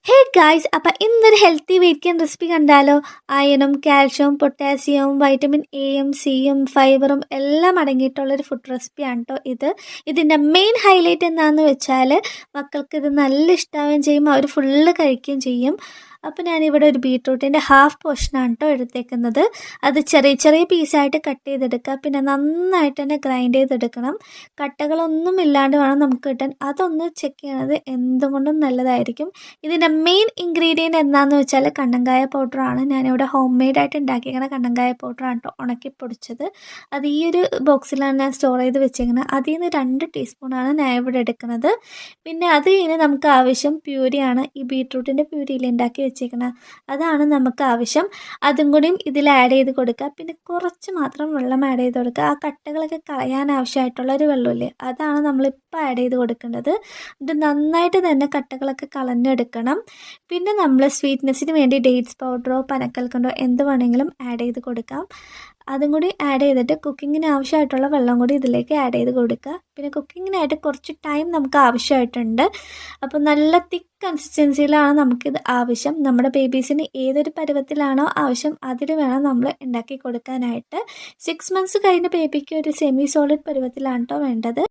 Hey guys, അപ്പം ഇന്നൊരു healthy weight gain recipe കണ്ടാലോ? അയണും കാൽഷ്യവും പൊട്ടാസ്യവും വൈറ്റമിൻ എയും സിയും ഫൈബറും എല്ലാം അടങ്ങിയിട്ടുള്ളൊരു ഫുഡ് റെസിപ്പിയാണ് കേട്ടോ ഇത്. ഇതിൻ്റെ മെയിൻ ഹൈലൈറ്റ് എന്താണെന്ന് വെച്ചാൽ മക്കൾക്ക് ഇത് നല്ല ഇഷ്ടമാവുകയും ചെയ്യും, അവർ ഫുള്ള് കഴിക്കുകയും ചെയ്യും. അപ്പോൾ ഞാനിവിടെ ഒരു ബീട്രൂട്ടിൻ്റെ ഹാഫ് പോർഷനാണ് കേട്ടോ എടുത്തേക്കുന്നത്. അത് ചെറിയ ചെറിയ പീസായിട്ട് കട്ട് ചെയ്തെടുക്കുക, പിന്നെ നന്നായിട്ട് തന്നെ ഗ്രൈൻഡ് ചെയ്തെടുക്കണം. കട്ടകളൊന്നും ഇല്ലാണ്ട് വേണം നമുക്ക് കിട്ടാൻ. അതൊന്ന് ചെക്ക് ചെയ്യണത് എന്തുകൊണ്ടും നല്ലതായിരിക്കും. ഇതിൻ്റെ മെയിൻ ഇൻഗ്രീഡിയൻറ്റ് എന്താണെന്ന് വെച്ചാൽ കണ്ണങ്കായ പൗഡറാണ്. ഞാനിവിടെ ഹോം മെയ്ഡായിട്ട് ഉണ്ടാക്കിയിരിക്കുന്ന കണ്ണങ്കായ പൗഡറാണ് കേട്ടോ, ഉണക്കി പൊടിച്ചത്. അത് ഈ ഒരു ബോക്സിലാണ് ഞാൻ സ്റ്റോർ ചെയ്ത് വെച്ചേക്കുന്നത്. അതിൽ നിന്ന് 2 ടീസ്പൂണാണ് ഞാൻ ഇവിടെ എടുക്കുന്നത്. പിന്നെ അത് കഴിഞ്ഞ് നമുക്ക് ആവശ്യം പ്യൂരിയാണ്. ഈ ബീട്രൂട്ടിൻ്റെ പ്യൂരിയിൽ ഉണ്ടാക്കി വെച്ചേക്കുന്നത്, അതാണ് നമുക്ക് ആവശ്യം. അതും കൂടിയും ഇതിൽ ആഡ് ചെയ്ത് കൊടുക്കുക. പിന്നെ കുറച്ച് മാത്രം വെള്ളം ആഡ് ചെയ്ത് കൊടുക്കുക. ആ കട്ടകളൊക്കെ കളയാൻ ആവശ്യമായിട്ടുള്ള ഒരു വെള്ളമില്ലേ, അതാണ് നമ്മളിപ്പോൾ ആഡ് ചെയ്ത് കൊടുക്കേണ്ടത്. ഇത് നന്നായിട്ട് തന്നെ കട്ടകളൊക്കെ കളഞ്ഞെടുക്കണം. പിന്നെ നമ്മൾ സ്വീറ്റ്നെസ്സിന് വേണ്ടി ഡേറ്റ്സ് പൗഡറോ പനക്കൽക്കണ്ടോ എന്ത് വേണമെങ്കിലും ആഡ് ചെയ്ത് കൊടുക്കാം. അതും കൂടി ആഡ് ചെയ്തിട്ട് കുക്കിങ്ങിന് ആവശ്യമായിട്ടുള്ള വെള്ളം കൂടി ഇതിലേക്ക് ആഡ് ചെയ്ത് കൊടുക്കുക. പിന്നെ കുക്കിങ്ങിനായിട്ട് കുറച്ച് ടൈം നമുക്ക് ആവശ്യമായിട്ടുണ്ട്. അപ്പോൾ നല്ല തിക്ക് കൺസിസ്റ്റൻസിയിലാണ് നമുക്കിത് ആവശ്യം. നമ്മുടെ ബേബീസിന് ഏതൊരു പരുവത്തിലാണോ ആവശ്യം അതിൽ വേണം നമ്മൾ ഉണ്ടാക്കി കൊടുക്കാനായിട്ട്. 6 മന്ത്സ് കഴിഞ്ഞ ബേബിക്ക് ഒരു സെമി സോളിഡ് പരുവത്തിലാണ് കേട്ടോ വേണ്ടത്.